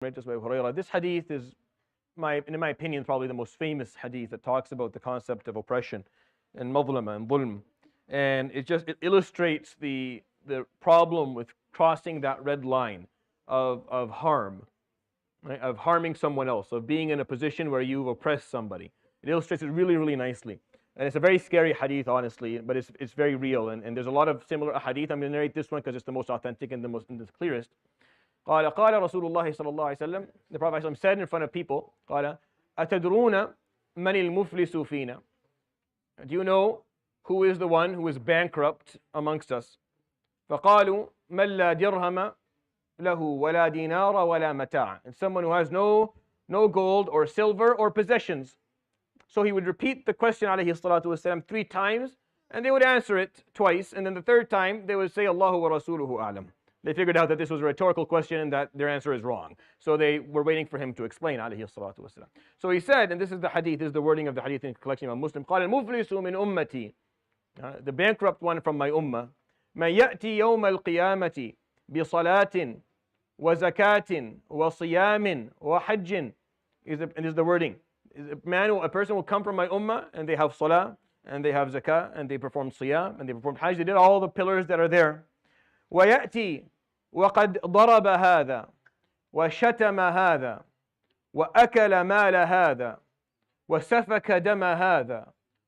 Just by Hurayra. This hadith is, in my opinion, probably the most famous hadith that talks about the concept of oppression and mظلمة and ظلم. And it illustrates the problem with crossing that red line of harm, right? Of harming someone else, of being in a position where you've oppressed somebody. It illustrates it really, really nicely. And it's a very scary hadith, honestly, but it's very real. And there's a lot of similar hadith. I'm going to narrate this one because it's the most authentic and the clearest. قال رسول الله صلى الله عليه وسلم, the Prophet said in front of people, قال أتدرون من المفلس فينا? Do you know who is the one who is bankrupt amongst us? فقالوا من لا درهم له ولا دينار ولا متاع. And someone who has no gold or silver or possessions. So he would repeat the question عليه الصلاة والسلام 3 times, and they would answer it twice, and then the 3rd time they would say Allahu wa Rasuluhu a'lam. They figured out that this was a rhetorical question and that their answer is wrong. So they were waiting for him to explain عليه الصلاة والسلام. So he said, and this is the hadith, this is the wording of the hadith in the collection of Muslim, قال المفلس من أمتي, the bankrupt one from my ummah, من يأتي يوم القيامة بصلاة وزكاة وصيام وحج. And this is the wording. A person will come from my ummah and they have salah and they have zakah and they perform siyam and they perform hajj. They did all the pillars that are there. ويأتي وقد ضرب هذا وشتم هذا وأكل مال هذا وسفك دم هذا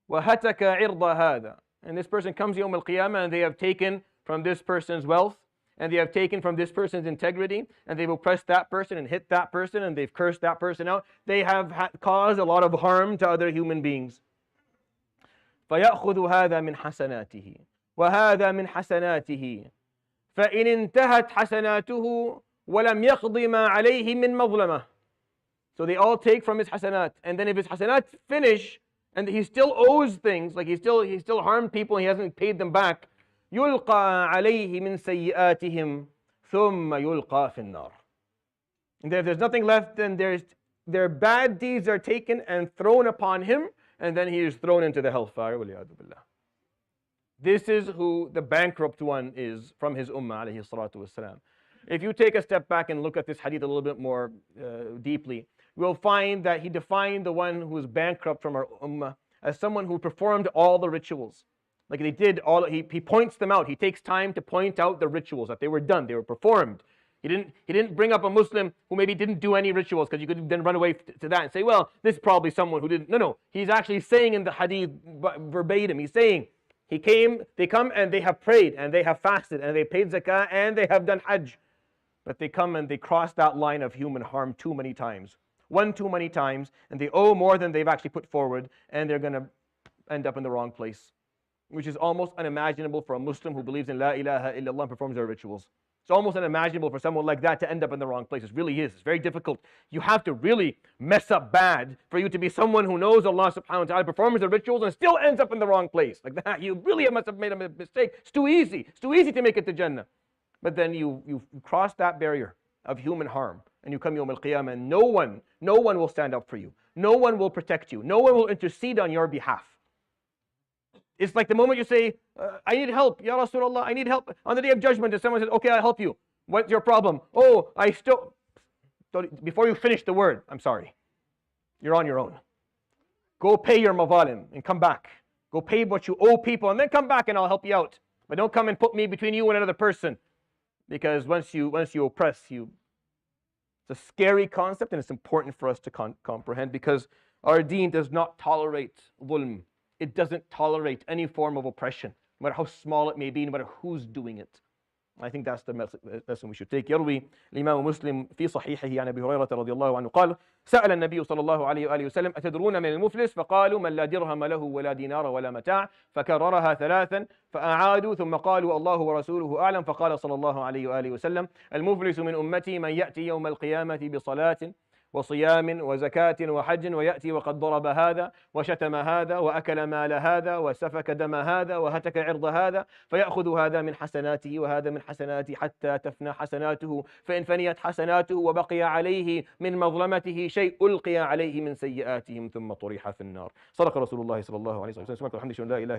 وهتك عرض هذا. And this person comes يوم القيامة and they have taken from this person's wealth and they have taken from this person's integrity and they've oppressed that person and hit that person and they've cursed that person out. They have caused a lot of harm to other human beings. فيأخذ هذا من حسناته وهذا من حسناته فإن انتهت حسناته ولم يقض ما عليه من مظلمة. So they all take from his hasanat, and then if his hasanat finish and he still owes things, like he still harmed people and he hasn't paid them back, يلقى عليه من سيئاتهم ثم يلقى في النار. And then if there's nothing left, then their bad deeds are taken and thrown upon him, and then he is thrown into the hellfire. وَلِيَعُوذُ بِاللَّهِ. This is who the bankrupt one is from his ummah, alayhi salatu wasalam. If you take a step back and look at this hadith a little bit more deeply, we'll find that he defined the one who is bankrupt from our ummah as someone who performed all the rituals. Like they did all, he points them out. He takes time to point out the rituals, that they were done, they were performed. He didn't bring up a Muslim who maybe didn't do any rituals, because you could then run away to that and say, well, this is probably someone who didn't. No. He's actually saying in the hadith verbatim, he's saying, they come and they have prayed and they have fasted and they paid zakah and they have done hajj. But they come and they cross that line of human harm too many times. One too many times, and they owe more than they've actually put forward, and they're going to end up in the wrong place. Which is almost unimaginable for a Muslim who believes in La ilaha illallah and performs their rituals. It's almost unimaginable for someone like that to end up in the wrong place. It really is. It's very difficult. You have to really mess up bad for you to be someone who knows Allah subhanahu wa ta'ala, performs the rituals, and still ends up in the wrong place. Like that, you really must have made a mistake. It's too easy. It's too easy to make it to Jannah. But then you cross that barrier of human harm, and you come Yawm al-Qiyamah, and no one will stand up for you. No one will protect you. No one will intercede on your behalf. It's like the moment you say, I need help, Ya Rasulullah, I need help. On the day of judgment, if someone says, okay, I'll help you. What's your problem? Oh, before you finish the word, I'm sorry. You're on your own. Go pay your mazalim and come back. Go pay what you owe people and then come back and I'll help you out. But don't come and put me between you and another person. Because once you oppress, it's a scary concept, and it's important for us to comprehend, because our deen does not tolerate dhulm. It doesn't tolerate any form of oppression, no matter how small it may be, no matter who's doing it. I think that's the lesson we should take. يروي الإمام مسلم في صحيحه عن أبي هريرة رضي الله عنه قال سأل النبي صلى الله عليه وآله وسلم أتدرون من المفلس؟ فقالوا من لا درهم له ولا دينار ولا متاع. فكررها 3 فأعادوا ثم قالوا الله ورسوله أعلم. فقال صلى الله عليه وآله وسلم المفلس من أمتي من يأتي يوم القيامة بصلاة وصيام وزكاة وحج ويأتي وقد ضرب هذا وشتم هذا وأكل مال هذا وسفك دم هذا وهتك عرض هذا فيأخذ هذا من حسناته وهذا من حسناته حتى تفنى حسناته فإن فنيت حسناته وبقي عليه من مظلمته شيء ألقي عليه من سيئاتهم ثم طرح في النار. صدق رسول الله صلى الله عليه وسلم. الحمد لله لا إله إلا